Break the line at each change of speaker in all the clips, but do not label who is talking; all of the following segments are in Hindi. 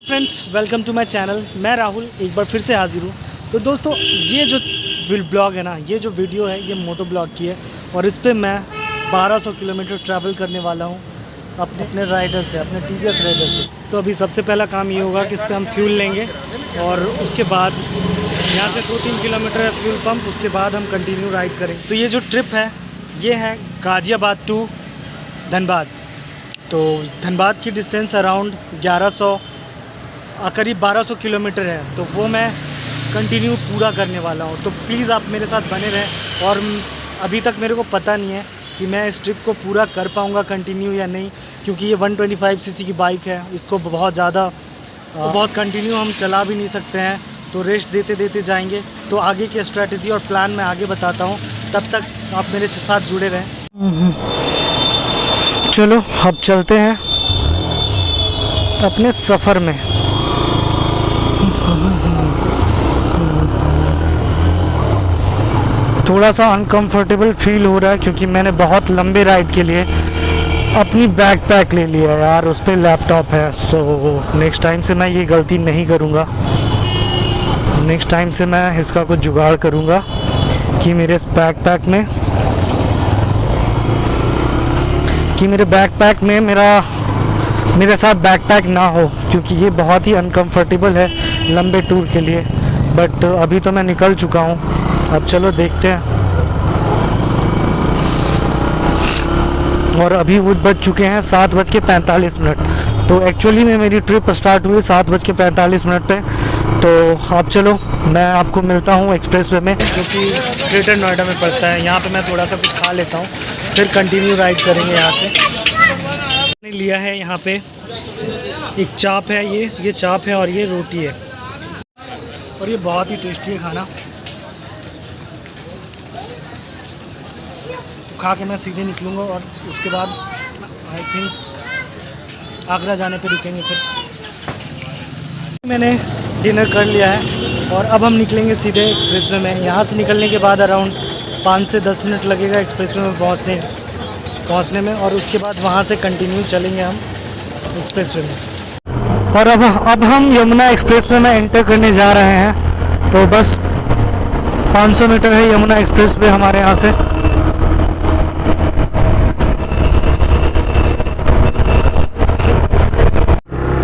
Friends, welcome to my channel. मैं राहुल एक बार फिर से हाजिर हूँ। तो दोस्तों, ये जो ब्लॉग है ना, ये जो वीडियो है, ये मोटो ब्लॉग की है और इस पे मैं 1200 किलोमीटर ट्रैवल करने वाला हूँ अपने राइडर से, अपने टीवीएस राइडर से। तो अभी सबसे पहला काम ये होगा कि इस पर हम फ्यूल लेंगे और उसके बाद यहाँ से 2-3 किलोमीटर है फ्यूल पंप, उसके बाद हम कंटिन्यू राइड करेंगे। तो ये जो ट्रिप है ये है गाज़ियाबाद टू धनबाद। तो धनबाद की डिस्टेंस अराउंड 1100 करीब 1200 किलोमीटर है, तो वो मैं कंटिन्यू पूरा करने वाला हूँ। तो प्लीज़ आप मेरे साथ बने रहें। और अभी तक मेरे को पता नहीं है कि मैं इस ट्रिप को पूरा कर पाऊँगा कंटिन्यू या नहीं, क्योंकि ये 125 सीसी की बाइक है। इसको बहुत ज़्यादा बहुत कंटिन्यू हम चला भी नहीं सकते हैं, तो रेस्ट देते देते जाएंगे। तो आगे की स्ट्रैटेजी और प्लान मैं आगे बताता हूँ, तब तक आप मेरे साथ जुड़े रहें। चलो अब चलते हैं अपने सफ़र में। थोड़ा सा अनकंफर्टेबल फील हो रहा है क्योंकि मैंने बहुत लंबे राइड के लिए अपनी बैकपैक ले लिया है यार, उस पर लैपटॉप है। सो नेक्स्ट टाइम से मैं ये गलती नहीं करूँगा। नेक्स्ट टाइम से मैं इसका कुछ जुगाड़ करूँगा कि मेरे बैकपैक में मेरे साथ बैकपैक ना हो, क्योंकि ये बहुत ही अनकंफर्टेबल है लंबे टूर के लिए। बट अभी तो मैं निकल चुका हूँ, अब चलो देखते हैं। और अभी वो बज चुके हैं 7:45। तो एक्चुअली में मेरी ट्रिप स्टार्ट हुई 7:45 पे। तो अब चलो मैं आपको मिलता हूँ एक्सप्रेसवे में, जो कि ग्रेटर नोएडा में पड़ता है। यहाँ पे मैं थोड़ा सा कुछ खा लेता हूँ, फिर कंटिन्यू राइड करेंगे यहाँ से। मैंने लिया है यहाँ पे एक चाप है, ये चाप है और ये रोटी है, और ये बहुत ही टेस्टी है खाना। तो खा के मैं सीधे निकलूँगा और उसके बाद आई थिंक आगरा जाने पे रुकेंगे। फिर मैंने डिनर कर लिया है और अब हम निकलेंगे सीधे एक्सप्रेसवे में। यहाँ से निकलने के बाद अराउंड 5 से 10 मिनट लगेगा एक्सप्रेसवे में पहुँचने में, और उसके बाद वहाँ से कंटिन्यू चलेंगे हम एक्सप्रेसवे में। और अब हम यमुना एक्सप्रेसवे में एंटर करने जा रहे हैं। तो बस 500 मीटर है यमुना एक्सप्रेसवे हमारे यहाँ से।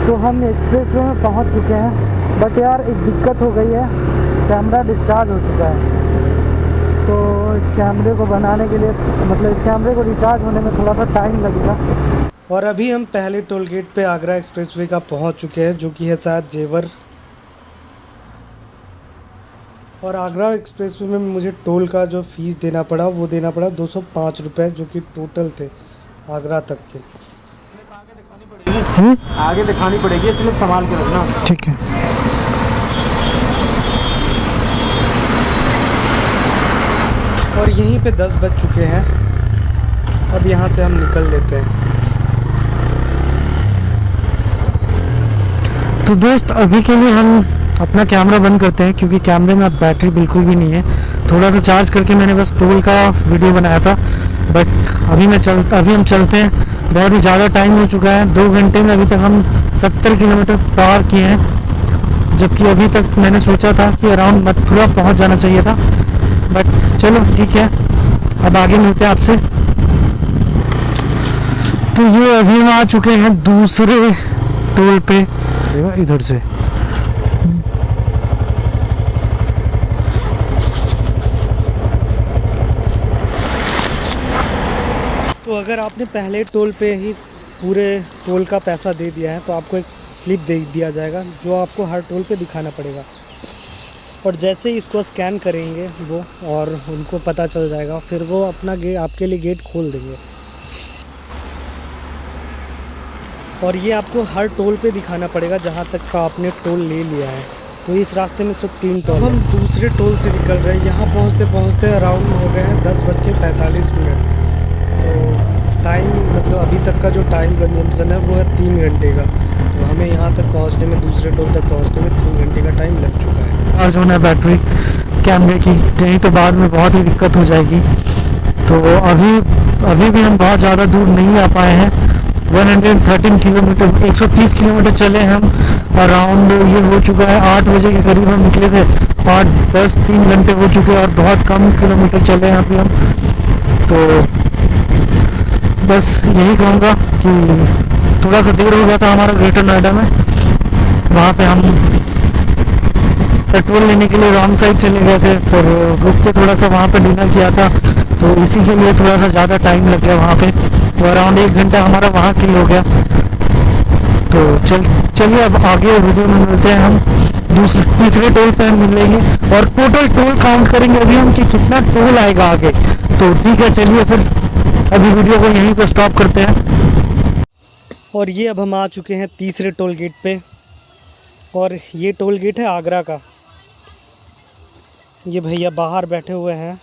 तो हम एक्सप्रेसवे में पहुँच चुके हैं, बट यार एक दिक्कत हो गई है, कैमरा डिस्चार्ज हो चुका है। तो इस कैमरे को बनाने के लिए, मतलब इस कैमरे को रिचार्ज होने में थोड़ा सा टाइम लगेगा। और अभी हम पहले टोल गेट पे आगरा एक्सप्रेसवे का पहुंच चुके हैं, जो कि है शायद जेवर। और आगरा एक्सप्रेसवे में मुझे टोल का जो फ़ीस देना पड़ा, वो देना पड़ा 205 रुपये, जो कि टोटल थे आगरा तक के।
आगे दिखानी पड़ेगी, इसलिए संभाल के रखना।
ठीक है। और यहीं पे 10 बज चुके हैं, अब यहाँ से हम निकल लेते हैं। तो दोस्त, अभी के लिए हम अपना कैमरा बंद करते हैं, क्योंकि कैमरे में अब बैटरी बिल्कुल भी नहीं है। थोड़ा सा चार्ज करके मैंने बस टोल का वीडियो बनाया था, बट अभी हम चलते हैं। बहुत ही ज़्यादा टाइम हो चुका है, 2 घंटे में अभी तक हम 70 किलोमीटर पार किए हैं, जबकि अभी तक मैंने सोचा था कि अराउंड मथुरा पहुंच जाना चाहिए था। बट चलो ठीक है, अब आगे मिलते हैं आपसे। तो ये अभी हम आ चुके हैं दूसरे टोल पे, इधर से। तो अगर आपने पहले टोल पे ही पूरे टोल का पैसा दे दिया है, तो आपको एक स्लिप दे दिया जाएगा, जो आपको हर टोल पे दिखाना पड़ेगा। और जैसे ही इसको स्कैन करेंगे वो, और उनको पता चल जाएगा, फिर वो अपना आपके लिए गेट खोल देंगे। और ये आपको हर टोल पे दिखाना पड़ेगा जहाँ तक का आपने टोल ले लिया है। तो इस रास्ते में सिर्फ 3 टोल। हम दूसरे टोल से निकल रहे हैं। यहाँ पहुँचते अराउंड हो गए हैं 10:45। तो टाइम, मतलब अभी तक का जो टाइम कंजम्पशन है वो है 3 घंटे का। तो हमें यहाँ तक पहुँचने में, दूसरे टोल तक पहुँचने में 3 घंटे का टाइम लग चुका है। चार्ज होना है बैटरी कैमरे की, नहीं तो बाद में बहुत ही दिक्कत हो जाएगी। तो अभी भी हम बहुत ज़्यादा दूर नहीं आ पाए हैं, 113 किलोमीटर, 130 किलोमीटर चले हम अराउंड। ये हो चुका है 8 बजे के करीब हम निकले थे, 8-10 3 घंटे हो चुके हैं और बहुत कम किलोमीटर चले हैं अभी हम। तो बस यही कहूँगा कि थोड़ा सा देर हो गया था हमारा ग्रेटर नोएडा में। वहाँ पे हम पेट्रोल लेने के लिए रॉन्ग साइड चले गए थे, फिर रुक के थोड़ा सा वहाँ पे डिनर किया था, तो इसी के लिए थोड़ा सा ज़्यादा टाइम लग गया वहाँ पे। तो अराउंड 1 घंटा हमारा वहाँ किल हो गया। तो चलिए अब आगे वीडियो में मिलते हैं हम, तीसरे टोल पे हम मिलेंगे और टोटल टोल काउंट करेंगे अभी हम कि कितना टोल आएगा आगे। तो ठीक है, चलिए फिर अभी वीडियो को यहीं पे स्टॉप करते हैं। और ये अब हम आ चुके हैं तीसरे टोल गेट पे, और ये टोल गेट है आगरा का। ये भैया बाहर बैठे हुए हैं,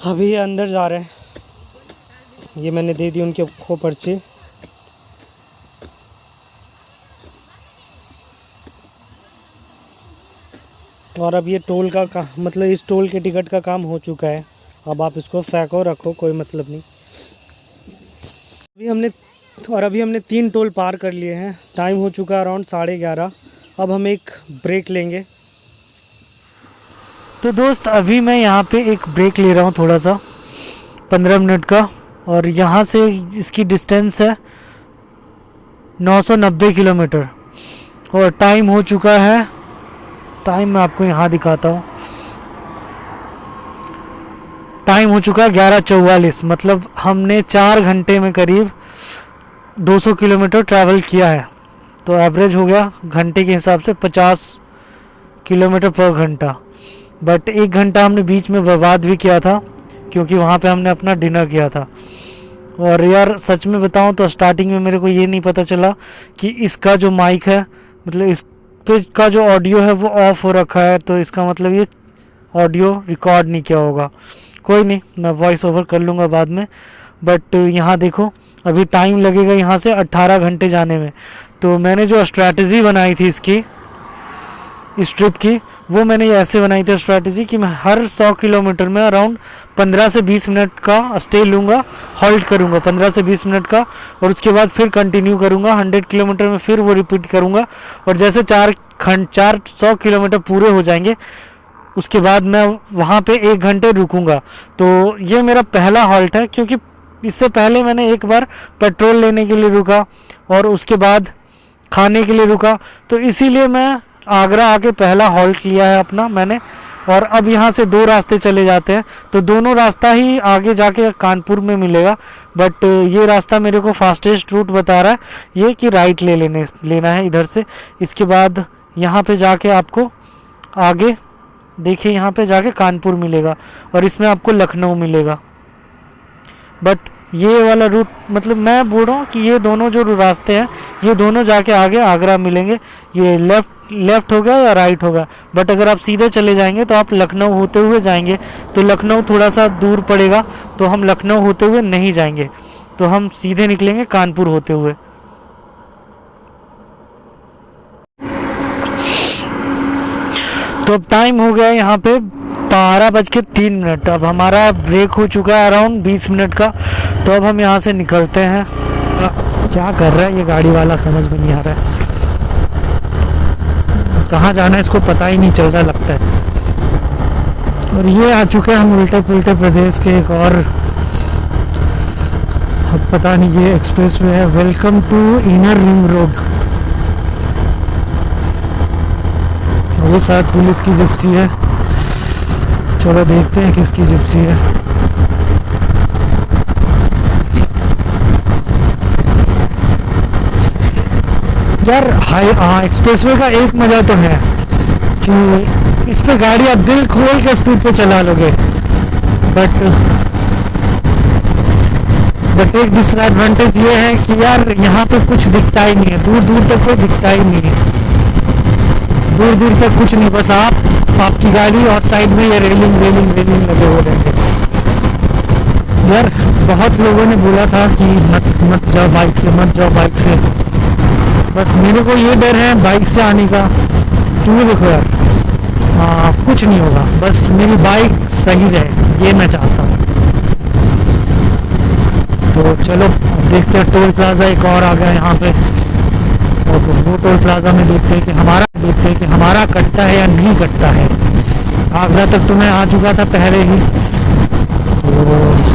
अभी ये अंदर जा रहे हैं। ये मैंने दे दी उनके खो पर्ची। और अब ये टोल का मतलब इस टोल के टिकट का काम हो चुका है। अब आप इसको फेंको रखो, कोई मतलब नहीं। अभी हमने 3 टोल पार कर लिए हैं। टाइम हो चुका है अराउंड 11:30। अब हम एक ब्रेक लेंगे। तो दोस्त अभी मैं यहाँ पे एक ब्रेक ले रहा हूँ थोड़ा सा 15 मिनट का, और यहाँ से इसकी डिस्टेंस है 990 किलोमीटर और टाइम हो चुका है, टाइम मैं आपको यहाँ दिखाता हूँ, टाइम हो चुका है 11:44। मतलब हमने 4 घंटे में करीब 200 किलोमीटर ट्रैवल किया है। तो एवरेज हो गया घंटे के हिसाब से 50 किलोमीटर पर घंटा। बट 1 घंटा हमने बीच में बर्बाद भी किया था क्योंकि वहाँ पे हमने अपना डिनर किया था। और यार सच में बताऊँ तो स्टार्टिंग में मेरे को ये नहीं पता चला कि इसका जो माइक है, मतलब इस पे का जो ऑडियो है वो ऑफ हो रखा है, तो इसका मतलब ये ऑडियो रिकॉर्ड नहीं किया होगा। कोई नहीं, मैं वॉइस ओवर कर लूँगा बाद में। बट यहाँ देखो अभी टाइम लगेगा यहाँ से 18 घंटे जाने में। तो मैंने जो स्ट्रैटेजी बनाई थी इस ट्रिप की, वो मैंने ऐसे बनाई थी स्ट्रैटेजी कि मैं हर 100 किलोमीटर में अराउंड 15 से 20 मिनट का स्टे लूँगा, हॉल्ट करूँगा 15 से 20 मिनट का, और उसके बाद फिर कंटिन्यू करूँगा 100 किलोमीटर में, फिर वो रिपीट करूँगा। और जैसे 400 किलोमीटर पूरे हो जाएंगे उसके बाद मैं वहाँ पे 1 घंटे रुकूँगा। तो ये मेरा पहला हॉल्ट है, क्योंकि इससे पहले मैंने एक बार पेट्रोल लेने के लिए रुका और उसके बाद खाने के लिए रुका, तो इसीलिए मैं आगरा आके पहला हॉल्ट लिया है अपना मैंने। और अब यहाँ से 2 रास्ते चले जाते हैं, तो दोनों रास्ता ही आगे जाके कानपुर में मिलेगा। बट ये रास्ता मेरे को फास्टेस्ट रूट बता रहा है ये कि राइट लेना है इधर से। इसके बाद यहाँ पे जाके आपको आगे देखिए यहाँ पे जाके कानपुर मिलेगा और इसमें आपको लखनऊ मिलेगा। बट ये वाला रूट, मतलब मैं बोल रहा हूँ कि ये दोनों जो रास्ते हैं ये दोनों जाके आगे आगरा मिलेंगे। ये लेफ़्ट हो गया या राइट होगा। बट अगर आप सीधे चले जाएंगे तो आप लखनऊ होते हुए जाएंगे, तो लखनऊ थोड़ा सा दूर पड़ेगा, तो हम लखनऊ होते हुए नहीं जाएंगे, तो हम सीधे निकलेंगे कानपुर होते हुए। तो अब टाइम हो गया यहाँ पे 12:03। अब हमारा ब्रेक हो चुका है अराउंड 20 मिनट का। तो अब हम यहाँ से निकलते हैं। क्या कर रहा है ये गाड़ी वाला समझ में नहीं आ रहा है, कहाँ जाना है इसको पता ही नहीं चल रहा लगता है। और ये आ चुके हैं हम उल्टे पुल्टे प्रदेश के एक और, अब पता नहीं ये एक्सप्रेस वे है। Welcome to inner ring road. वो शायद पुलिस की जिप्सी है, चलो देखते हैं किसकी जिप्सी है। यार हाँ, एक्सप्रेसवे का एक मज़ा तो है कि इस पे गाड़ी आप दिल खोल के स्पीड पे चला लोगे। बट एक डिसएडवांटेज ये है कि यार यहाँ पे कुछ दिखता ही नहीं है, दूर दूर तक कोई दिखता ही नहीं है, दूर दूर तक कुछ नहीं, बस आपकी गाड़ी और साइड में ये रेलिंग लगे हुए रहेंगे। यार बहुत लोगों ने बोला था कि मत जाओ बाइक से, बस मेरे को ये डर है बाइक से आने का। क्यों देखो यार, कुछ नहीं होगा, बस मेरी बाइक सही रहे ये मैं चाहता हूँ। तो चलो देखते हैं टोल प्लाजा एक और आ गया यहाँ पे, और वो टोल प्लाजा में देखते हैं कि हमारा कटता है या नहीं कटता है। आगरा तक तो मैं आ चुका था पहले ही, तो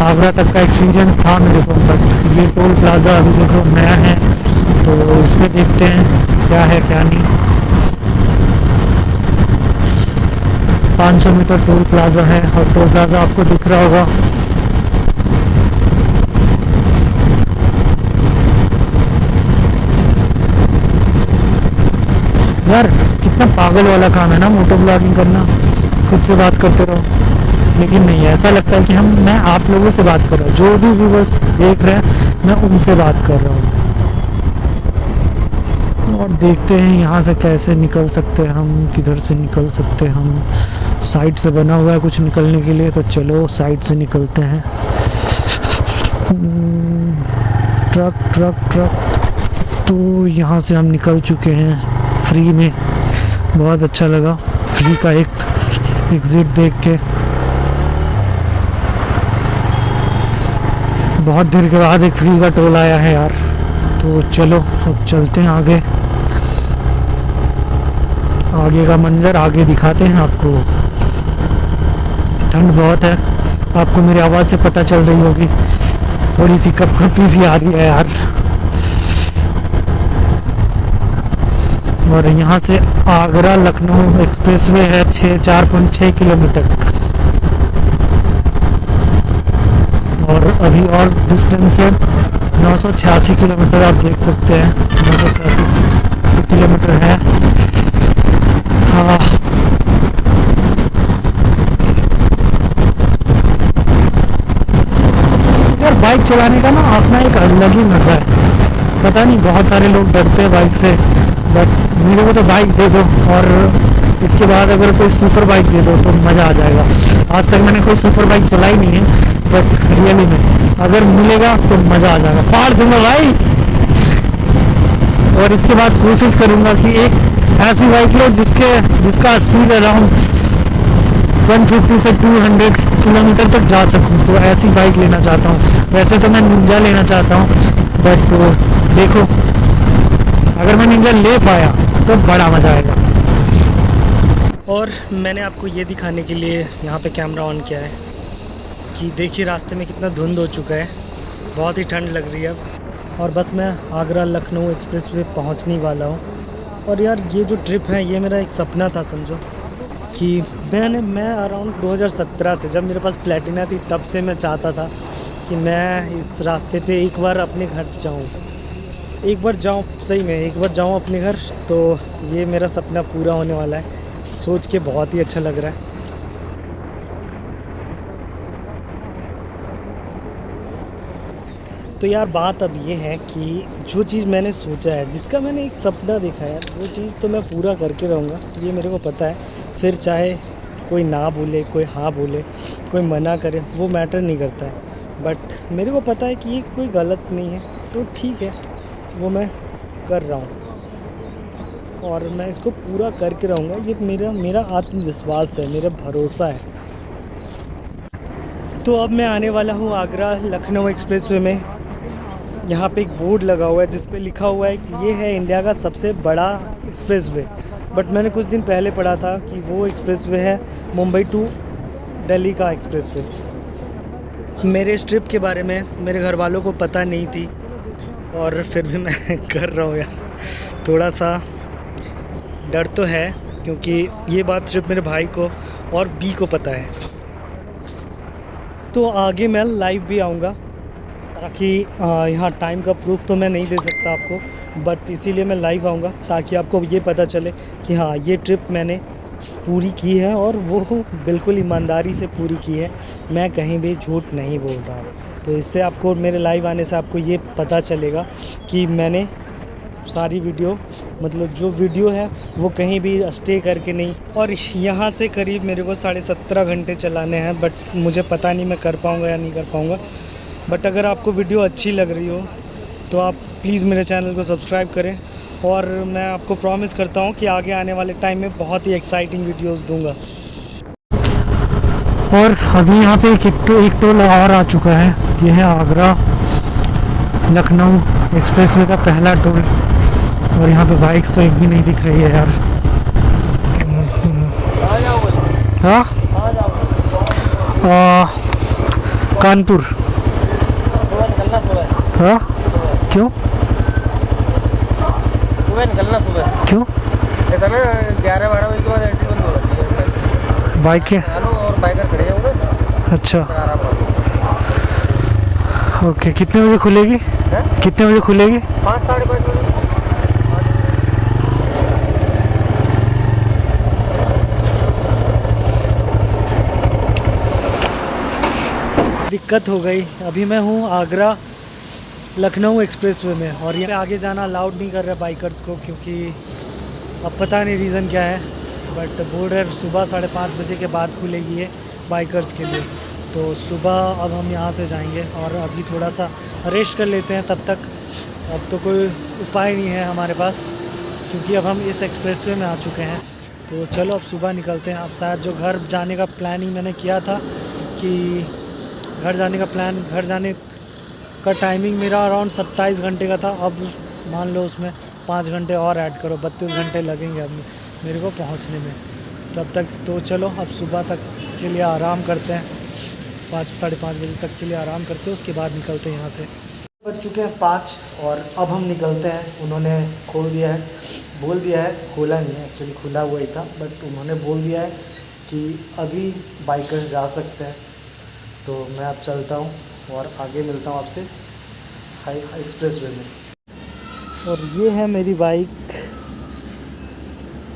आगरा तक का एक्सपीरियंस था मेरे को, बट ये टोल प्लाजा अभी देखो नया है, तो इसमें देखते हैं क्या है क्या नहीं। 500 मीटर टोल प्लाजा है, और टोल प्लाजा आपको दिख रहा होगा। यार कितना पागल वाला काम है ना मोटो ब्लॉगिंग करना, खुद से बात करते रहो, लेकिन नहीं, ऐसा लगता है कि मैं आप लोगों से बात कर रहा हूँ, जो भी व्यूअर्स देख रहे हैं मैं उनसे बात कर रहा हूँ। और देखते हैं यहाँ से कैसे निकल सकते हैं हम, किधर से निकल सकते हैं हम। साइड से बना हुआ है कुछ निकलने के लिए, तो चलो साइड से निकलते हैं। ट्रक तो यहाँ से हम निकल चुके हैं फ्री में, बहुत अच्छा लगा फ्री का एक एग्जिट देख के, बहुत देर के बाद एक फ्री का टोल आया है यार। तो चलो अब चलते हैं आगे का मंजर आगे दिखाते हैं आपको। ठंड बहुत है, आपको मेरी आवाज़ से पता चल रही होगी, थोड़ी सी कपकपी सी आ रही है यार। और यहाँ से आगरा लखनऊ एक्सप्रेसवे है 4.6 किलोमीटर, और अभी और डिस्टेंस है 986 किलोमीटर, आप देख सकते हैं 986 किलोमीटर है। हाँ, यार बाइक चलाने का ना अपना एक अलग ही मज़ा है। पता नहीं बहुत सारे लोग डरते हैं बाइक से, बट मेरे को तो बाइक दे दो, और इसके बाद अगर कोई सुपर बाइक दे दो तो मज़ा आ जाएगा। आज तक मैंने कोई सुपर बाइक चलाई नहीं है, बट रियली में अगर मिलेगा तो मज़ा आ जाएगा, फाड़ दूंगा भाई। और इसके बाद कोशिश करूंगा कि एक ऐसी बाइक लो जिसका स्पीड अराउंड 150 से 200 किलोमीटर तक जा सकूं, तो ऐसी बाइक लेना चाहता हूं। वैसे तो मैं निंजा लेना चाहता हूं, बट देखो अगर मैं निंजा ले पाया तो बड़ा मज़ा आएगा। और मैंने आपको ये दिखाने के लिए यहाँ पे कैमरा ऑन किया है कि देखिए रास्ते में कितना धुंध हो चुका है, बहुत ही ठंड लग रही है अब। और बस मैं आगरा लखनऊ एक्सप्रेसवे पहुँचने वाला हूँ। और यार ये जो ट्रिप है ये मेरा एक सपना था, समझो कि मैं अराउंड 2017 से, जब मेरे पास प्लेटिना थी, तब से मैं चाहता था कि मैं इस रास्ते पे एक बार अपने घर जाऊँ, एक बार जाऊँ अपने घर। तो ये मेरा सपना पूरा होने वाला है, सोच के बहुत ही अच्छा लग रहा है। तो यार बात अब ये है कि जो चीज़ मैंने सोचा है, जिसका मैंने एक सपना देखा है, वो चीज़ तो मैं पूरा करके रहूँगा, ये मेरे को पता है। फिर चाहे कोई ना बोले, कोई हाँ बोले, कोई मना करे, वो मैटर नहीं करता है, बट मेरे को पता है कि ये कोई गलत नहीं है, तो ठीक है, वो मैं कर रहा हूँ और मैं इसको पूरा करके रहूँगा। ये मेरा आत्मविश्वास है, मेरा भरोसा है। तो अब मैं आने वाला हूँ आगरा लखनऊ एक्सप्रेसवे में। यहाँ पे एक बोर्ड लगा हुआ है जिस पे लिखा हुआ है कि ये है इंडिया का सबसे बड़ा एक्सप्रेसवे, बट मैंने कुछ दिन पहले पढ़ा था कि वो एक्सप्रेसवे है मुंबई टू दिल्ली का एक्सप्रेसवे। मेरे इस ट्रिप के बारे में मेरे घर वालों को पता नहीं थी, और फिर भी मैं कर रहा हूँ यार। थोड़ा सा डर तो है, क्योंकि ये बात सिर्फ मेरे भाई को और बी को पता है। तो आगे मैं लाइव भी आऊँगा, ताकि यहाँ टाइम का प्रूफ तो मैं नहीं दे सकता आपको, बट इसीलिए मैं लाइव आऊँगा ताकि आपको ये पता चले कि हाँ ये ट्रिप मैंने पूरी की है, और वो बिल्कुल ईमानदारी से पूरी की है, मैं कहीं भी झूठ नहीं बोल रहा हूँ। तो इससे आपको मेरे लाइव आने से आपको ये पता चलेगा कि मैंने सारी वीडियो, मतलब जो वीडियो है वो कहीं भी स्टे करके नहीं। और यहाँ से करीब मेरे को 17.5 घंटे चलाने हैं, बट मुझे पता नहीं मैं कर पाऊँगा या नहीं कर पाऊँगा। बट अगर आपको वीडियो अच्छी लग रही हो तो आप प्लीज़ मेरे चैनल को सब्सक्राइब करें, और मैं आपको प्रॉमिस करता हूँ कि आगे आने वाले टाइम में बहुत ही एक्साइटिंग वीडियोस दूंगा। और अभी यहाँ पे एक टोल और आ चुका है, ये है आगरा लखनऊ एक्सप्रेसवे का पहला टोल। और यहाँ पे बाइक्स तो एक भी नहीं दिख रही है यार। हाँ कानपुर। हाँ क्यों
सुबह निकलना, सुबह
क्यों?
ऐसा ना 11-12 बजे के बाद एंट्री बंद हो जाती है।
बाइक के
और बाइकर खड़े हैं उधर।
अच्छा
आराम
ओके। कितने बजे खुलेगी? कितने बजे खुलेगी?
5-5:30 बजे।
दिक्कत हो गई। अभी मैं हूँ आगरा लखनऊ एक्सप्रेसवे में, और यहाँ आगे जाना अलाउड नहीं कर रहे बाइकर्स को, क्योंकि अब पता नहीं रीज़न क्या है, बट बोर्ड है सुबह 5:30 बजे के बाद खुलेगी ये बाइकर्स के लिए। तो सुबह अब हम यहाँ से जाएंगे और अभी थोड़ा सा रेस्ट कर लेते हैं तब तक। अब तो कोई उपाय नहीं है हमारे पास, क्योंकि अब हम इस एक्सप्रेसवे में आ चुके हैं। तो चलो अब सुबह निकलते हैं। अब शायद जो घर जाने का प्लानिंग मैंने किया था कि घर जाने का टाइमिंग मेरा अराउंड 27 घंटे का था, अब मान लो उसमें 5 घंटे और ऐड करो, 32 घंटे लगेंगे अब मेरे को पहुंचने में। तब तक तो चलो अब सुबह तक के लिए आराम करते हैं, 5-5:30 बजे तक के लिए आराम करते हैं, उसके बाद निकलते हैं यहाँ से। बज चुके हैं 5 और अब हम निकलते हैं। उन्होंने बोल दिया है, खोला नहीं है एक्चुअली, खुला हुआ ही था, बट उन्होंने बोल दिया है कि अभी बाइकर्स जा सकते हैं। तो मैं अब चलता हूँ और आगे मिलता हूँ आपसे हाई एक्सप्रेसवे में। और ये है मेरी बाइक।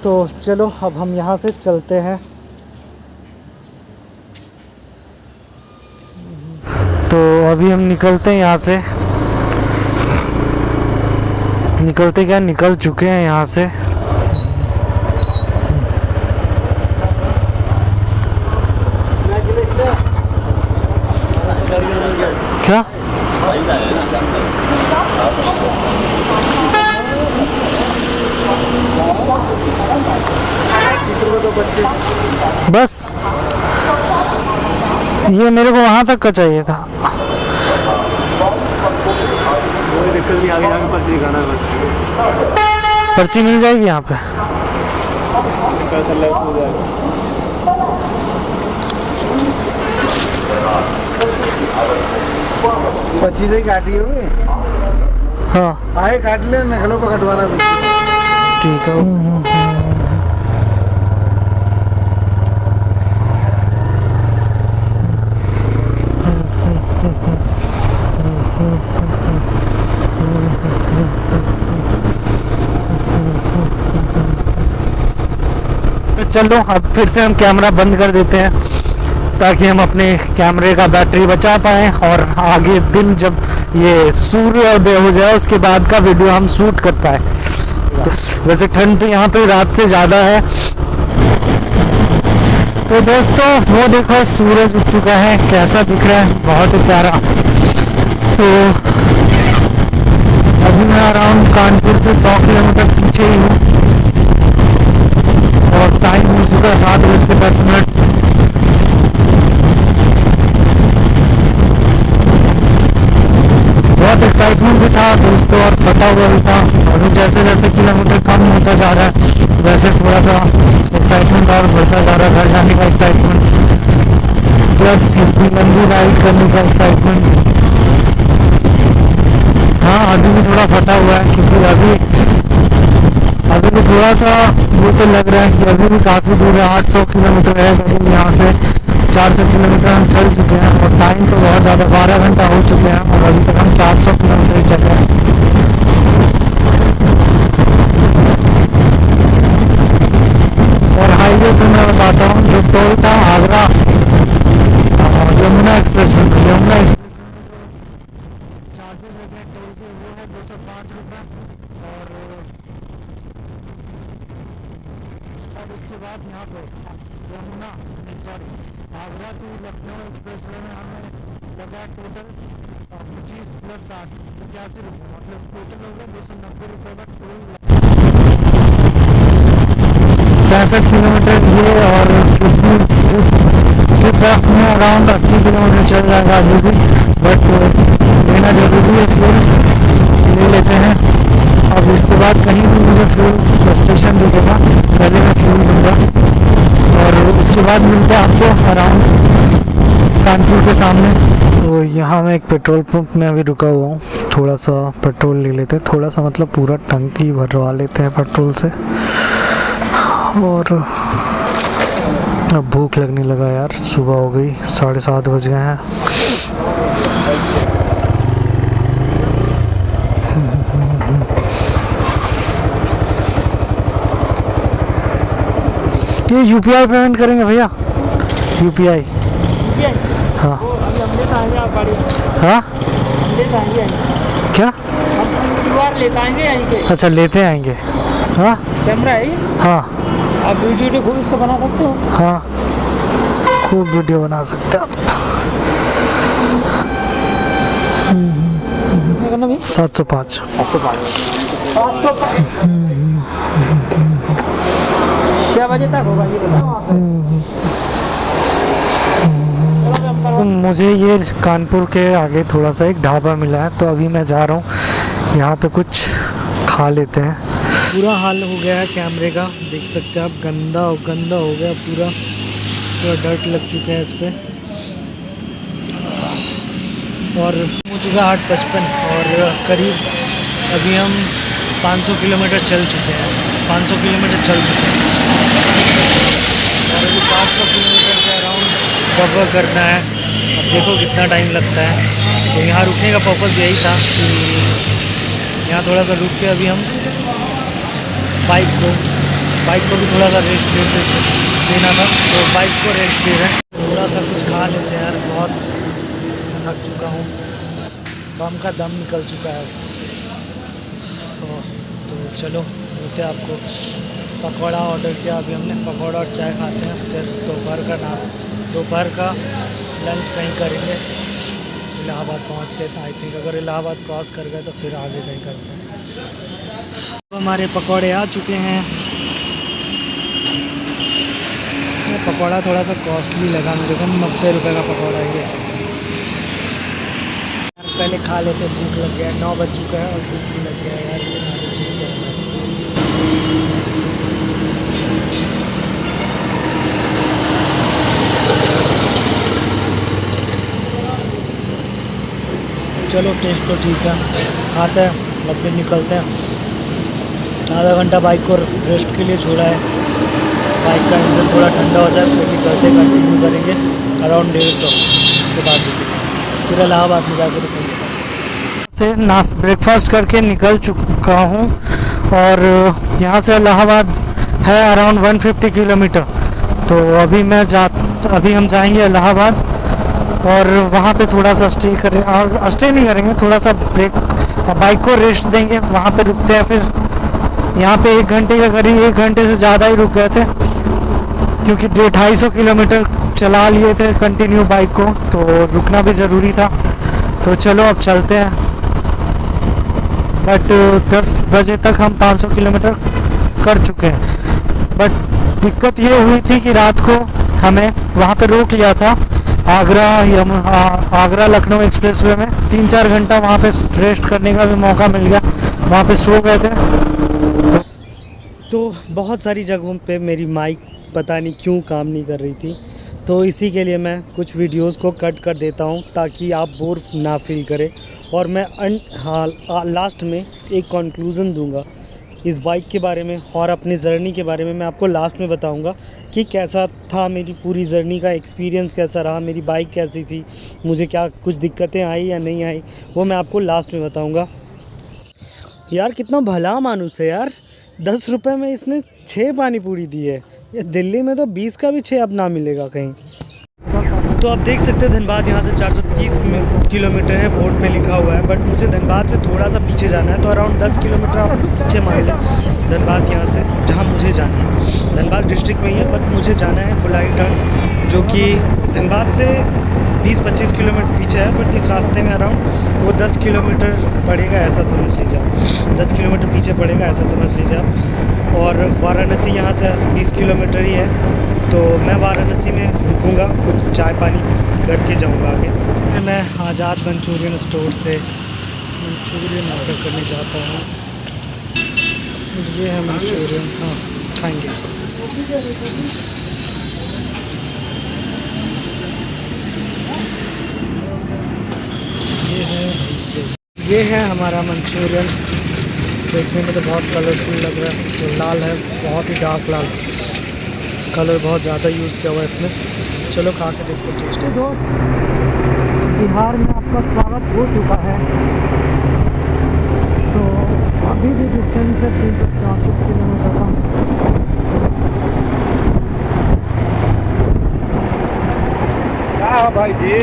तो चलो अब हम यहाँ से चलते हैं। तो अभी हम निकलते हैं यहाँ से, निकल चुके हैं यहाँ से। क्या बस ये मेरे को वहाँ तक का चाहिए था। पर्ची मिल जाएगी यहाँ पे।
25 ही काटी होगी।
हाँ
आए काट ले, नखलों पर कटवाना भी
ठीक है। तो चलो अब फिर से हम कैमरा बंद कर देते हैं, ताकि हम अपने कैमरे का बैटरी बचा पाएँ और आगे दिन जब ये सूर्योदय हो जाए उसके बाद का वीडियो हम शूट कर पाए। तो वैसे ठंड तो यहाँ पे रात से ज़्यादा है। तो दोस्तों वो देखो सूरज उठ चुका है, कैसा दिख रहा है, बहुत ही प्यारा। तो अभी मैं अराउंड कानपुर से 100 किलोमीटर पीछे ही हूँ और टाइम हो चुका है 7:10। बहुत एक्साइटमेंट भी था दोस्तों और फटा हुआ भी था। अभी जैसे जैसे किलोमीटर कम होता जा रहा है वैसे थोड़ा सा एक्साइटमेंट और बढ़ता जा रहा है। घर जाने का एक्साइटमेंट प्लस इतनी लंबी राइड करने का एक्साइटमेंट। हाँ अभी भी थोड़ा फटा हुआ है, क्योंकि अभी भी थोड़ा सा वो तो लग रहा है कि अभी भी काफ़ी दूर है। 800 किलोमीटर है करीब, यहाँ से 400 किलोमीटर हम चल चुके हैं और टाइम तो बहुत ज़्यादा 12 घंटा हो चुके हैं और अभी तक हम 400 किलोमीटर ही चल रहे हैं। और हाईवे पे मैं बताता हूँ, जो टोल था आगरा यमुना एक्सप्रेस में, यमुना एक्सप्रेस में जो चार्जेस लगे हैं टोल के वो है 205 रुपये। और उसके बाद यहाँ पे Agra to Lucknow expressway में हमें लगा टोटल 25 + 60 85 रुपये, मतलब टोटल हो गया 290 रुपये का टोल। 65 किलोमीटर ये और ट्रिप में अराउंड 80 किलोमीटर चल जाएगा अभी भी, बट लेना ज़रूरी है, फ्यूल ले लेते हैं। अब इसके बाद कहीं भी मुझे फ्यूल स्टेशन दिखेगा, पहले मैं फ्यूल लूँगा और उसके बाद मिलते हैं आपको अराउंड कानपुर के सामने। तो यहाँ मैं एक पेट्रोल पंप में अभी रुका हुआ हूँ, थोड़ा सा पेट्रोल ले लेते हैं, थोड़ा सा मतलब पूरा टंकी भरवा लेते हैं पेट्रोल से। और अब भूख लगने लगा यार, सुबह हो गई, 7:30 बज गए हैं। ये यूपीआई पेमेंट करेंगे भैया? यूपीआई? हाँ हाँ क्या? अच्छा लेते आएंगे। हाँ
कैमरा है ये?
हाँ
आप वीडियो खूब इससे बना सकते हो।
हाँ खूब वीडियो बना सकते हैं आप। 705।
क्या बजे तक होगा ये बताओ।
मुझे ये कानपुर के आगे थोड़ा सा एक ढाबा मिला है, तो अभी मैं जा रहा हूँ यहाँ पे कुछ खा लेते हैं। पूरा हाल हो गया है कैमरे का, देख सकते हैं आप, गंदा हो गया पूरा डर्ट लग चुके हैं इस पर। और हो चुका 8:55 और करीब अभी हम 500 किलोमीटर चल चुके हैं, 500 किलोमीटर चल चुके हैं और अभी 700 किलोमीटर के अराउंड कवर करना है। अब देखो कितना टाइम लगता है। तो यहाँ रुकने का पर्पज़ यही था कि यहाँ थोड़ा सा रुक के अभी हम बाइक को भी थोड़ा सा रेस्ट देना था, तो बाइक को रेस्ट दे रहे हैं। थोड़ा सा कुछ खा लेते हैं यार, बहुत थक चुका हूँ, बम का दम निकल चुका है। तो चलो बोलते हैं आपको, पकौड़ा ऑर्डर किया अभी हमने, पकौड़ा और चाय खाते हैं, फिर दोपहर का लंच कहीं करेंगे। इलाहाबाद पहुंच के आई थिंक, अगर इलाहाबाद क्रॉस कर गए तो फिर आगे कहीं करते हैं। तो हमारे पकौड़े आ चुके हैं। ये पकौड़ा थोड़ा सा कॉस्टली लगा मेरे को, 90 रुपये का पकौड़ा है ये। पहले खा लेते, भूख लग गया है, 9 बज चुका है और भूख भी लग गया है यार। चलो टेस्ट तो ठीक है, खाते हैं और फिर निकलते हैं। आधा घंटा बाइक को रेस्ट के लिए छोड़ा है, बाइक का इंजन थोड़ा ठंडा हो जाए फिर निकलते, कंटिन्यू करेंगे अराउंड 150। उसके बाद फिर इलाहाबाद में जाकर रुकेंगे। से ब्रेकफास्ट करके निकल चुका हूँ और यहाँ से इलाहाबाद है अराउंड 150 किलोमीटर। तो अभी हम जाएंगे इलाहाबाद और वहाँ पे थोड़ा सा स्टे नहीं करेंगे, थोड़ा सा बाइक को रेस्ट देंगे, वहाँ पे रुकते हैं। फिर यहाँ पे 1 घंटे के करीब, 1 घंटे से ज़्यादा ही रुक गए थे क्योंकि 250 किलोमीटर चला लिए थे कंटिन्यू बाइक को, तो रुकना भी ज़रूरी था। तो चलो अब चलते हैं। बट 10 बजे तक हम 500 किलोमीटर कर चुके हैं। बट दिक्कत ये हुई थी कि रात को हमें वहाँ पे रोक लिया था आगरा लखनऊ एक्सप्रेसवे में। 3-4 घंटा वहाँ पे रेस्ट करने का भी मौका मिल गया, वहाँ पे सो गए थे। तो बहुत सारी जगहों पे मेरी माइक पता नहीं क्यों काम नहीं कर रही थी, तो इसी के लिए मैं कुछ वीडियोस को कट कर देता हूँ ताकि आप बोर ना फील करें। और मैं लास्ट में एक कंक्लूज़न दूंगा इस बाइक के बारे में और अपनी जर्नी के बारे में। मैं आपको लास्ट में बताऊंगा कि कैसा था मेरी पूरी जर्नी का एक्सपीरियंस, कैसा रहा, मेरी बाइक कैसी थी, मुझे क्या कुछ दिक्कतें आई या नहीं आई, वो मैं आपको लास्ट में बताऊंगा। यार कितना भला मानुस है यार, 10 रुपये में इसने 6 पानी पूरी दी है। ये दिल्ली में तो 20 का भी 6 अब ना मिलेगा कहीं। तो आप देख सकते हैं धनबाद यहाँ से 430 किलोमीटर है, बोर्ड पे लिखा हुआ है, बट मुझे धनबाद से थोड़ा सा पीछे जाना है, तो अराउंड 10 किलोमीटर आप पीछे मान लें धनबाद यहाँ से, जहाँ मुझे जाना है। धनबाद डिस्ट्रिक्ट में ही है, बट मुझे जाना है फुलाई टर्न, जो कि धनबाद से 20-25 किलोमीटर पीछे है, बट इस रास्ते में अराउंड वो 10 किलोमीटर पड़ेगा ऐसा समझ लीजिए आप। 10 किलोमीटर पीछे पड़ेगा ऐसा समझ लीजिए आप। और वाराणसी यहाँ से 20 किलोमीटर ही है, तो मैं वाराणसी में रुकूँगा, कुछ चाय पानी करके जाऊँगा आगे। मैं आज़ाद मंचूरियन स्टोर से मंचूरियन ऑर्डर करने जाता हूँ। ये है मंचूरियन, हाँ खाएँगे। ये है हमारा मंचूरियन। देखने में तो बहुत कलरफुल लग रहा है, तो लाल है, बहुत ही डार्क लाल, कलर बहुत ज़्यादा यूज़ किया हुआ है इसमें। चलो खा के देखते हैं टेस्ट। दोस्त, बिहार में आपका स्वागत हो चुका है। तो अभी भी डिस्टेंस है 364 किलोमीटर का।
क्या भाई जी,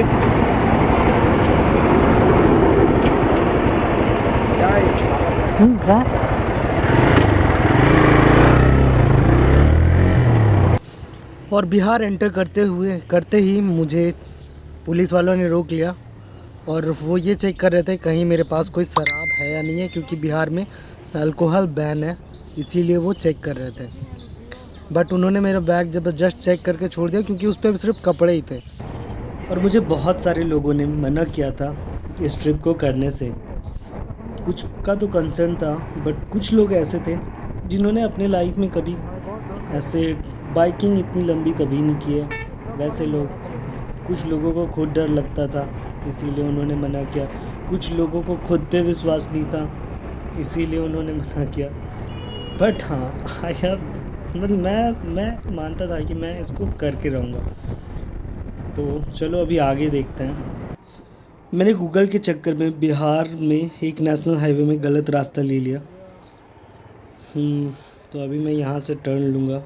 क्या और बिहार एंटर करते ही मुझे पुलिस वालों ने रोक लिया, और वो ये चेक कर रहे थे कहीं मेरे पास कोई शराब है या नहीं है, क्योंकि बिहार में अल्कोहल बैन है, इसीलिए वो चेक कर रहे थे। बट उन्होंने मेरा बैग जब जस्ट चेक करके छोड़ दिया, क्योंकि उस पर सिर्फ कपड़े ही थे। और मुझे बहुत सारे लोगों ने मना किया था इस ट्रिप को करने से। कुछ का तो कंसर्न था, बट कुछ लोग ऐसे थे जिन्होंने अपने लाइफ में कभी ऐसे बाइकिंग इतनी लंबी कभी नहीं की है। वैसे लोग, कुछ लोगों को खुद डर लगता था, इसीलिए उन्होंने मना किया। कुछ लोगों को खुद पे विश्वास नहीं था, इसीलिए उन्होंने मना किया। बट हाँ, आई हैव मतलब मैं मानता था कि मैं इसको करके रहूँगा। तो चलो अभी आगे देखते हैं। मैंने गूगल के चक्कर में बिहार में एक नेशनल हाईवे में गलत रास्ता ले लिया। तो अभी मैं यहाँ से टर्न लूँगा।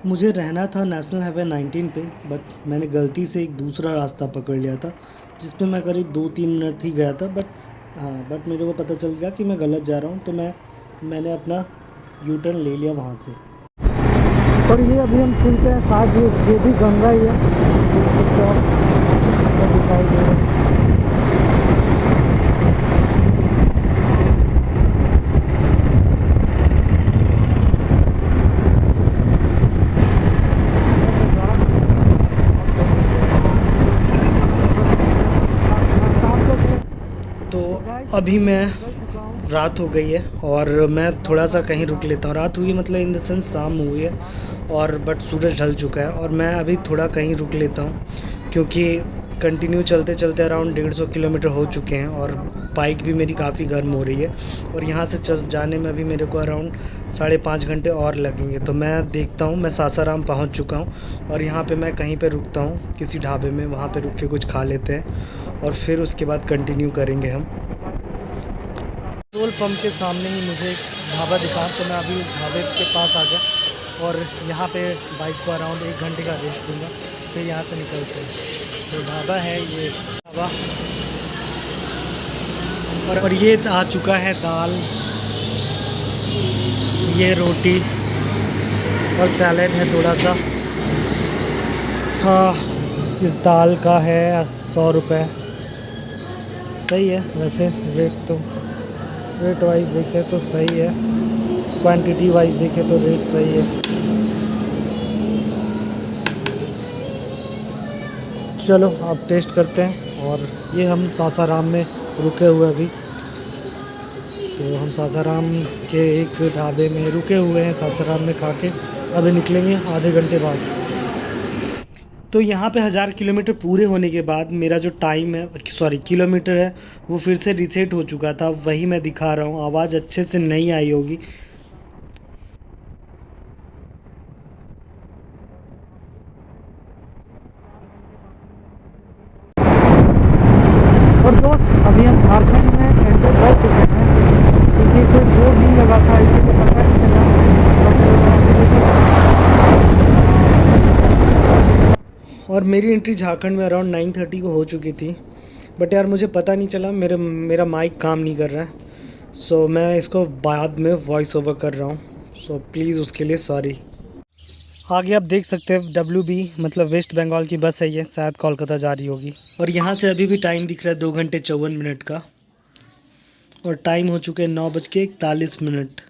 मुझे रहना था नेशनल हाईवे 19 पे, बट मैंने गलती से एक दूसरा रास्ता पकड़ लिया था, जिस पे मैं करीब 2-3 मिनट ही गया था। बट मेरे को पता चल गया कि मैं गलत जा रहा हूँ, तो मैंने अपना यू टर्न ले लिया वहाँ से। और ये अभी हम सुनते हैं शायद ये भी गंगा ही है, दिखाई दे रहा है। तो अभी मैं रात हो गई है और मैं थोड़ा सा कहीं रुक लेता हूँ। रात हुई है मतलब इन द सेंस शाम हुई है, और बट सूरज ढल चुका है, और मैं अभी थोड़ा कहीं रुक लेता हूँ, क्योंकि कंटिन्यू चलते चलते अराउंड 150 किलोमीटर हो चुके हैं, और बाइक भी मेरी काफ़ी गर्म हो रही है, और यहाँ से जाने में अभी मेरे को अराउंड 5.5 घंटे और लगेंगे। तो मैं देखता हूँ, मैं सासाराम पहुँच चुका हूँ, और यहाँ पे मैं कहीं पे रुकता हूँ किसी ढाबे में, वहाँ पे रुक के कुछ खा लेते हैं, और फिर उसके बाद कंटिन्यू करेंगे हम। पेट्रोल पंप के सामने ही मुझे एक ढाबा दिखा, तो मैं अभी उस ढाबे के पास आ गया, और यहाँ पे बाइक को अराउंड 1 घंटे का रेस्ट दूँगा, फिर यहाँ से निकलते हैं। तो ढाबा है ये ढाबा, और ये आ चुका है दाल, ये रोटी और सैलेड है थोड़ा सा। हाँ, इस दाल का है 100 रुपये। सही है वैसे, रेट वाइज देखे तो सही है, क्वांटिटी वाइज देखे तो रेट सही है। चलो अब टेस्ट करते हैं। और ये हम सासाराम में रुके हुए अभी, तो हम सासाराम के एक ढाबे में रुके हुए हैं, सासाराम में खा के अभी निकलेंगे आधे घंटे बाद। तो यहाँ पे 1000 किलोमीटर पूरे होने के बाद मेरा जो टाइम है, किलोमीटर है, वो फिर से रीसेट हो चुका था। वही मैं दिखा रहा हूँ, आवाज़ अच्छे से नहीं आई होगी। और दोस्त, अभी हम झारखंड में एंटर कर चुके हैं, क्योंकि कोई बोर्ड नहीं लगा था, इसलिए पता नहीं चला। और मेरी एंट्री झारखंड में अराउंड 9:30 को हो चुकी थी, बट यार मुझे पता नहीं चला, मेरा माइक काम नहीं कर रहा है। सो मैं इसको बाद में वॉइस ओवर कर रहा हूँ, सो प्लीज़ उसके लिए सॉरी। आगे आप देख सकते हैं WB मतलब वेस्ट बंगाल की बस है ये, शायद कोलकाता जा रही होगी। और यहाँ से अभी भी टाइम दिख रहा है 2 घंटे 54 मिनट का, और टाइम हो चुके हैं 9:41।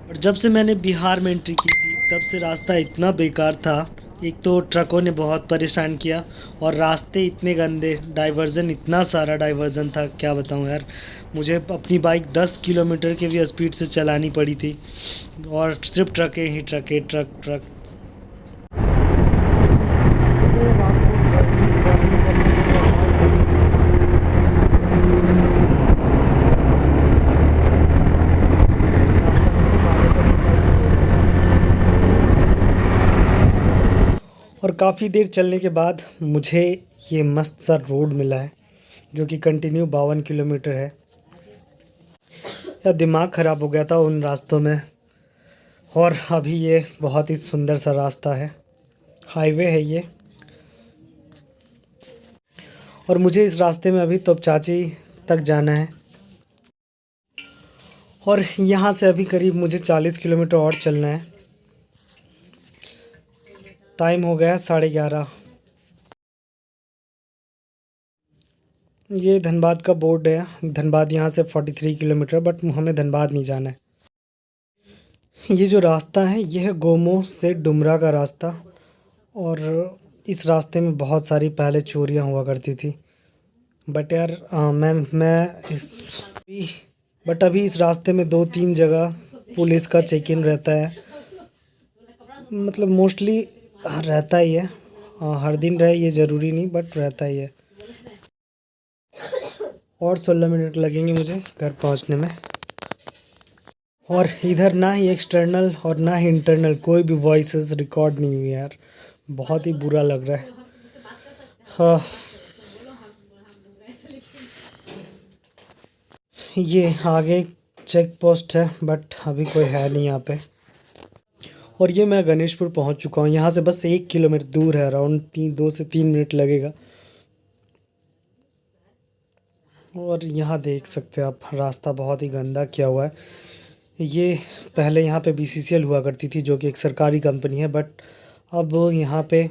और जब से मैंने बिहार में एंट्री की थी तब से रास्ता इतना बेकार था। एक तो ट्रकों ने बहुत परेशान किया, और रास्ते इतने गंदे, डाइवर्जन इतना सारा डाइवर्जन था, क्या बताऊं यार। मुझे अपनी बाइक 10 किलोमीटर की भी स्पीड से चलानी पड़ी थी, और सिर्फ ट्रकें ही ट्रकें, ट्रक। और काफ़ी देर चलने के बाद मुझे ये मस्त सा रोड मिला है, जो कि कंटिन्यू 52 किलोमीटर है। या दिमाग ख़राब हो गया था उन रास्तों में, और अभी ये बहुत ही सुंदर सा रास्ता है, हाईवे है ये। और मुझे इस रास्ते में अभी तोपचांची तक जाना है, और यहाँ से अभी करीब मुझे 40 किलोमीटर और चलना है। टाइम हो गया है 11:30। ये धनबाद का बोर्ड है, धनबाद यहाँ से 43 किलोमीटर, बट हमें धनबाद नहीं जाना है। ये जो रास्ता है ये है गोमो से डुमरा का रास्ता, और इस रास्ते में बहुत सारी पहले चोरियाँ हुआ करती थी। बट यार बट अभी इस रास्ते में 2-3 जगह पुलिस का चेक इन रहता है, मतलब मोस्टली रहता ही है। हर दिन रहे ये ज़रूरी नहीं, बट रहता ही है। और 16 मिनट लगेंगे मुझे घर पहुंचने में। और इधर ना ही एक्सटर्नल और ना ही इंटरनल कोई भी वॉइसेस रिकॉर्ड नहीं हुई यार, बहुत ही बुरा लग रहा है। हाँ, ये आगे चेक पोस्ट है, बट अभी कोई है नहीं यहाँ पे। और ये मैं गणेशपुर पहुँच चुका हूँ, यहाँ से बस 1 किलोमीटर दूर है, अराउंड 2 से 3 मिनट लगेगा। और यहाँ देख सकते हैं आप, रास्ता बहुत ही गंदा किया हुआ है। ये पहले यहाँ पे BCCL हुआ करती थी, जो कि एक सरकारी कंपनी है, बट अब यहाँ पे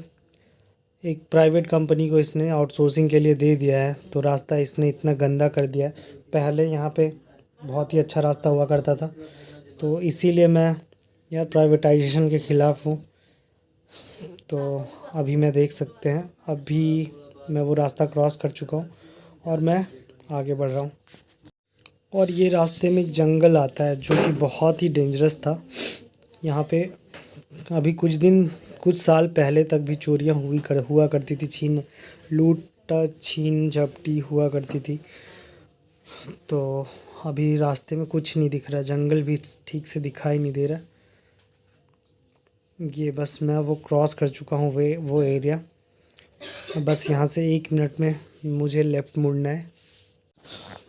एक प्राइवेट कंपनी को इसने आउटसोर्सिंग के लिए दे दिया है, तो रास्ता इसने इतना गंदा कर दिया है। पहले यहाँ पे बहुत ही अच्छा रास्ता हुआ करता था, तो इसीलिए मैं यार प्राइवेटाइजेशन के ख़िलाफ़ हूँ। तो अभी मैं देख सकते हैं, अभी मैं वो रास्ता क्रॉस कर चुका हूँ और मैं आगे बढ़ रहा हूँ। और ये रास्ते में जंगल आता है, जो कि बहुत ही डेंजरस था। यहाँ पे अभी कुछ साल पहले तक भी चोरियाँ हुआ करती थी, छीन झपटी हुआ करती थी। तो अभी रास्ते में कुछ नहीं दिख रहा, जंगल भी ठीक से दिखाई नहीं दे रहा। ये बस मैं वो क्रॉस कर चुका हूँ वो एरिया। बस यहाँ से 1 मिनट में मुझे लेफ़्ट मुड़ना है।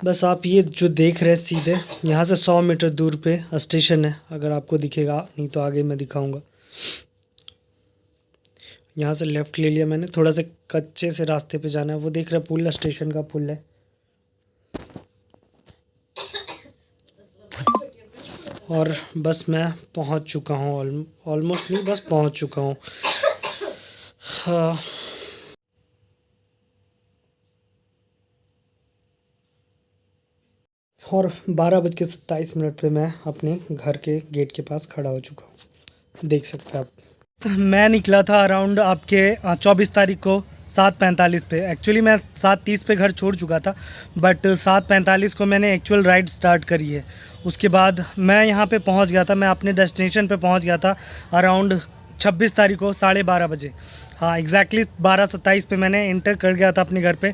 बस आप ये जो देख रहे हैं सीधे, यहाँ से 100 मीटर दूर पे स्टेशन है, अगर आपको दिखेगा, नहीं तो आगे मैं दिखाऊंगा। यहाँ से लेफ़्ट ले लिया मैंने, थोड़ा सा कच्चे से रास्ते पे जाना है। वो देख रहे हैं पुल, स्टेशन का पुल है। और बस मैं पहुँच चुका हूँ, ऑलमोस्ट नहीं, बस पहुँच चुका हूँ। हाँ, और 12:27 पे मैं अपने घर के गेट के पास खड़ा हो चुका हूँ, देख सकते हैं आप। मैं निकला था अराउंड आपके 24 तारीख को 7:45 पे। एक्चुअली मैं 7:30 पे घर छोड़ चुका था, बट 7:45 को मैंने एक्चुअल राइड स्टार्ट करी है। उसके बाद मैं यहाँ पे पहुँच गया था, मैं अपने डेस्टिनेशन पे पहुँच गया था अराउंड 26 तारीख को 12:30 बजे। हाँ, एग्जैक्टली 12:27 पे मैंने इंटर कर गया था अपने घर पे।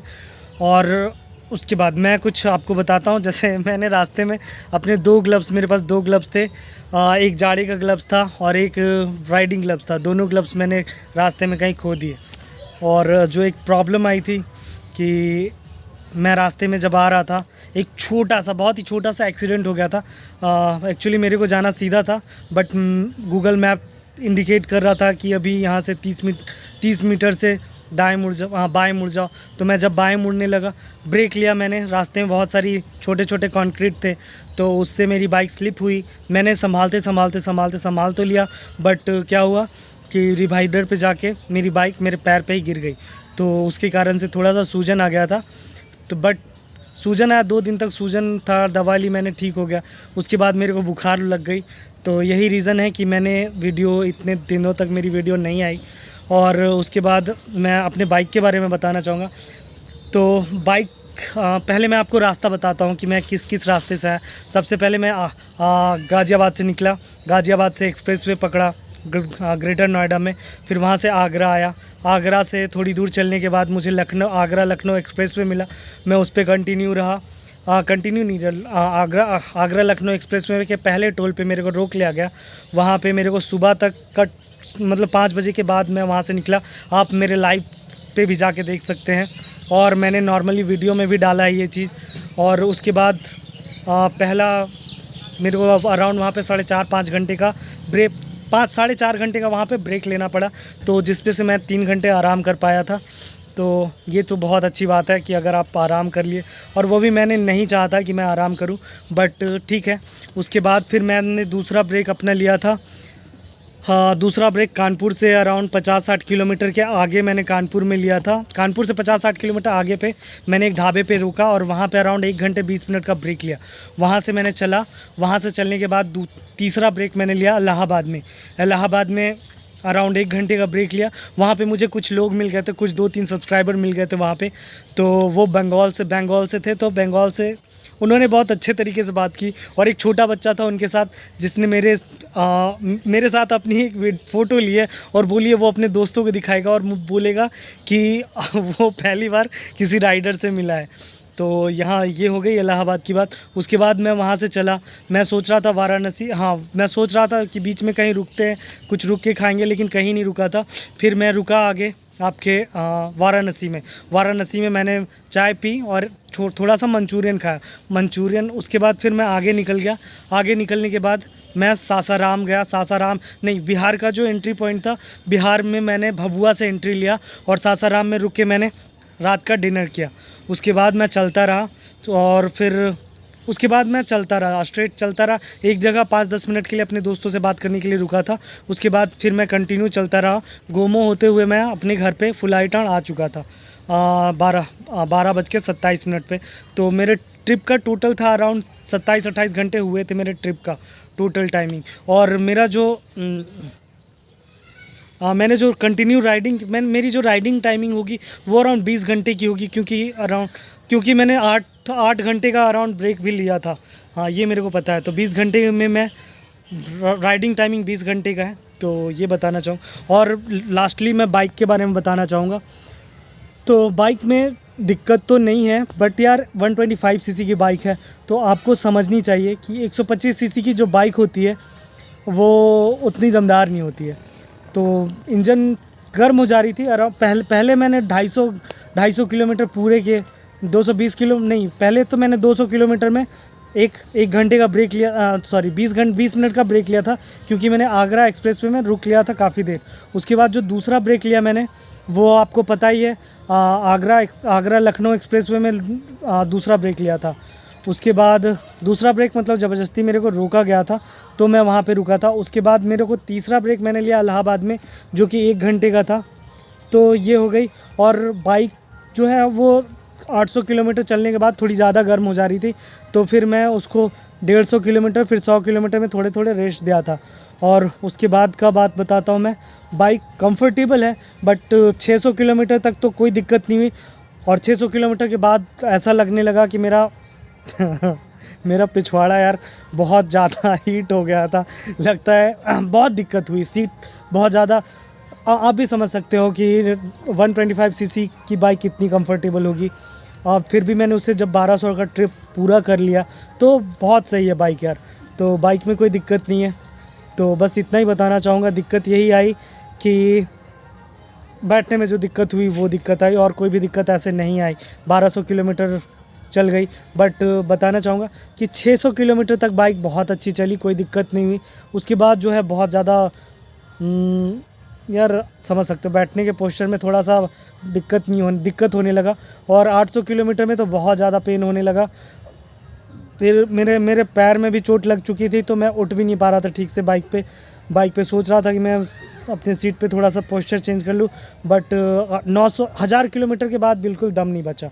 और उसके बाद मैं कुछ आपको बताता हूँ। जैसे मैंने रास्ते में अपने 2 ग्लव्स, मेरे पास 2 ग्लव्स थे, एक जाड़े का ग्लव्स था और एक राइडिंग ग्लव्स था। दोनों ग्लव्स मैंने रास्ते में कहीं खो दिए। और जो एक प्रॉब्लम आई थी कि मैं रास्ते में जब आ रहा था, एक छोटा सा, बहुत ही छोटा सा एक्सीडेंट हो गया था। एक्चुअली मेरे को जाना सीधा था, बट गूगल मैप इंडिकेट कर रहा था कि अभी यहाँ से 30 मीटर से दाएं मुड़ जाओ, हाँ बाएं मुड़ जाओ। तो मैं जब बाएं मुड़ने लगा, ब्रेक लिया मैंने, रास्ते में बहुत सारी छोटे छोटे कंक्रीट थे तो उससे मेरी बाइक स्लिप हुई। मैंने संभाल तो लिया, बट क्या हुआ कि डिवाइडर पे जाके मेरी बाइक मेरे पैर पे ही गिर गई। तो उसके कारण से थोड़ा सा सूजन आ गया था। तो बट सूजन आया, 2 दिन तक सूजन था, दवा ली मैंने, ठीक हो गया। उसके बाद मेरे को बुखार लग गई। तो यही रीज़न है कि मैंने वीडियो, इतने दिनों तक मेरी वीडियो नहीं आई। और उसके बाद मैं अपने बाइक के बारे में बताना चाहूँगा। तो बाइक, पहले मैं आपको रास्ता बताता हूँ कि मैं किस किस रास्ते से आया। सबसे पहले मैं गाज़ियाबाद से निकला, गाज़ियाबाद से एक्सप्रेसवे पकड़ा ग्रेटर नोएडा में, फिर वहाँ से आगरा आया। आगरा से थोड़ी दूर चलने के बाद मुझे आगरा लखनऊ एक्सप्रेसवे मिला, मैं उस पर कंटिन्यू रहा। कंटिन्यू नहीं रहा, आगरा लखनऊ एक्सप्रेसवे के पहले टोल पे मेरे को रोक लिया गया। वहाँ पे मेरे को सुबह तक का, मतलब 5 बजे के बाद मैं वहाँ से निकला। आप मेरे लाइव पे भी जाके देख सकते हैं, और मैंने नॉर्मली वीडियो में भी डाला है ये चीज़। और उसके बाद पहला मेरे को अराउंड वहाँ पे 4.5 घंटे का ब्रेक, 4.5 घंटे का वहाँ पे ब्रेक लेना पड़ा, तो जिस पे से मैं 3 घंटे आराम कर पाया था। तो ये तो बहुत अच्छी बात है कि अगर आप आराम कर लिए, और वो भी मैंने नहीं चाहा था कि मैं आराम करूं, बट ठीक है। उसके बाद फिर मैंने दूसरा ब्रेक अपना लिया था। हाँ, दूसरा ब्रेक कानपुर से अराउंड 50-60 किलोमीटर के आगे मैंने कानपुर में लिया था। कानपुर से 50-60 किलोमीटर आगे पे मैंने एक ढाबे पे रुका और वहाँ पे अराउंड 1 घंटे 20 मिनट का ब्रेक लिया। वहाँ से मैंने चला, वहाँ से चलने के बाद तीसरा ब्रेक मैंने लिया इलाहाबाद में। इलाहाबाद में अराउंड 1 घंटे का ब्रेक लिया। वहाँ पे मुझे कुछ लोग मिल गए थे, कुछ 2-3 सब्सक्राइबर मिल गए थे वहाँ पे। तो वो बंगाल से थे, तो बंगाल से उन्होंने बहुत अच्छे तरीके से बात की। और एक छोटा बच्चा था उनके साथ, जिसने मेरे साथ अपनी एक फ़ोटो ली है और बोलिए वो अपने दोस्तों को दिखाएगा और बोलेगा कि वो पहली बार किसी राइडर से मिला है। तो यहाँ ये हो गई इलाहाबाद की बात। उसके बाद मैं वहाँ से चला, मैं सोच रहा था वाराणसी, हाँ मैं सोच रहा था कि बीच में कहीं रुकते हैं, कुछ रुक के खाएंगे, लेकिन कहीं नहीं रुका था। फिर मैं रुका आगे आपके वाराणसी में मैंने चाय पी और थोड़ा सा मंचूरियन खाया। उसके बाद फिर मैं आगे निकल गया। आगे निकलने के बाद मैं सासाराम गया। बिहार का जो एंट्री पॉइंट था, बिहार में मैंने भभुआ से एंट्री लिया और सासाराम में रुक के मैंने रात का डिनर किया। उसके बाद मैं चलता रहा, और फिर उसके बाद मैं चलता रहा, स्ट्रेट चलता रहा। एक जगह 5-10 मिनट के लिए अपने दोस्तों से बात करने के लिए रुका था। उसके बाद फिर मैं कंटिन्यू चलता रहा। गोमो होते हुए मैं अपने घर पे फुलाईटाण आ चुका था 12:27 पे। तो मेरे ट्रिप का टोटल था अराउंड 27-28 घंटे हुए थे मेरे ट्रिप का टोटल टाइमिंग। और मेरा जो मैंने जो कंटिन्यू राइडिंग, मेरी जो राइडिंग टाइमिंग होगी वो अराउंड 20 घंटे की होगी, क्योंकि मैंने 8 घंटे का अराउंड ब्रेक भी लिया था। हाँ, ये मेरे को पता है। तो 20 घंटे में मैं राइडिंग टाइमिंग 20 घंटे का है, तो ये बताना चाहूँ। और लास्टली मैं बाइक के बारे में बताना चाहूँगा। तो बाइक में दिक्कत तो नहीं है, बट यार 125 सीसी की बाइक है, तो आपको समझनी चाहिए कि 125 सीसी की जो बाइक होती है वो उतनी दमदार नहीं होती है। तो इंजन गर्म हो जा रही थी। और पहले मैंने 250 किलोमीटर पूरे किए, 220 किलो नहीं, पहले तो मैंने 200 किलोमीटर में एक घंटे का ब्रेक लिया, 20 मिनट का ब्रेक लिया था, क्योंकि मैंने आगरा एक्सप्रेसवे में रुक लिया था काफ़ी देर। उसके बाद जो दूसरा ब्रेक लिया मैंने, वो आपको पता ही है, आगरा लखनऊ एक्सप्रेसवे में दूसरा ब्रेक लिया था। उसके बाद दूसरा ब्रेक मतलब ज़बरदस्ती मेरे को रोका गया था, तो मैं वहाँ पे रुका था। उसके बाद मेरे को तीसरा ब्रेक मैंने लिया इलाहाबाद में, जो कि 1 घंटे का था। तो ये हो गई। और बाइक जो है वो 800 किलोमीटर चलने के बाद थोड़ी ज़्यादा गर्म हो जा रही थी, तो फिर मैं उसको 150 किलोमीटर, फिर 100 किलोमीटर में थोड़े थोड़े रेस्ट दिया था। और उसके बाद का बात बताता हूँ मैं। बाइक कंफर्टेबल है, बट 600 किलोमीटर तक तो कोई दिक्कत नहीं हुई। और 600 किलोमीटर के बाद ऐसा लगने लगा कि मेरा पिछवाड़ा यार बहुत ज़्यादा हीट हो गया था, लगता है बहुत दिक्कत हुई। सीट बहुत ज़्यादा, आप भी समझ सकते हो कि 125 सीसी की बाइक कितनी कंफर्टेबल होगी। और फिर भी मैंने उससे जब 1200 का ट्रिप पूरा कर लिया, तो बहुत सही है बाइक यार। तो बाइक में कोई दिक्कत नहीं है। तो बस इतना ही बताना चाहूँगा। दिक्कत यही आई कि बैठने में जो दिक्कत हुई वो दिक्कत आई, और कोई भी दिक्कत ऐसे नहीं आई। 1200 किलोमीटर चल गई, बट बताना चाहूँगा कि 600 किलोमीटर तक बाइक बहुत अच्छी चली, कोई दिक्कत नहीं हुई। उसके बाद जो है बहुत ज़्यादा यार समझ सकते हो, बैठने के पोस्चर में थोड़ा सा दिक्कत होने लगा। और 800 किलोमीटर में तो बहुत ज़्यादा पेन होने लगा। फिर मेरे पैर में भी चोट लग चुकी थी, तो मैं उठ भी नहीं पा रहा था ठीक से बाइक पे सोच रहा था कि मैं अपने सीट पे थोड़ा सा पोस्चर चेंज कर लूँ, बट 1000 किलोमीटर के बाद बिल्कुल दम नहीं बचा।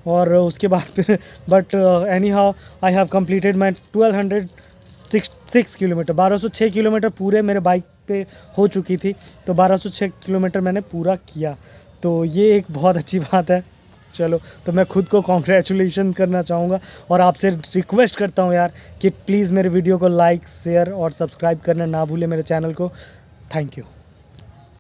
और उसके बाद फिर but any how I have completed my 1206 kilometre, 1206 kilometre पूरे मेरे बाइक पे हो चुकी थी। तो 1206 किलोमीटर मैंने पूरा किया, तो ये एक बहुत अच्छी बात है। चलो, तो मैं खुद को कॉन्ग्रेचुलेशन करना चाहूँगा और आपसे रिक्वेस्ट करता हूँ यार कि प्लीज़ मेरे वीडियो को लाइक, शेयर और सब्सक्राइब करना ना भूलें मेरे चैनल को। Thank you.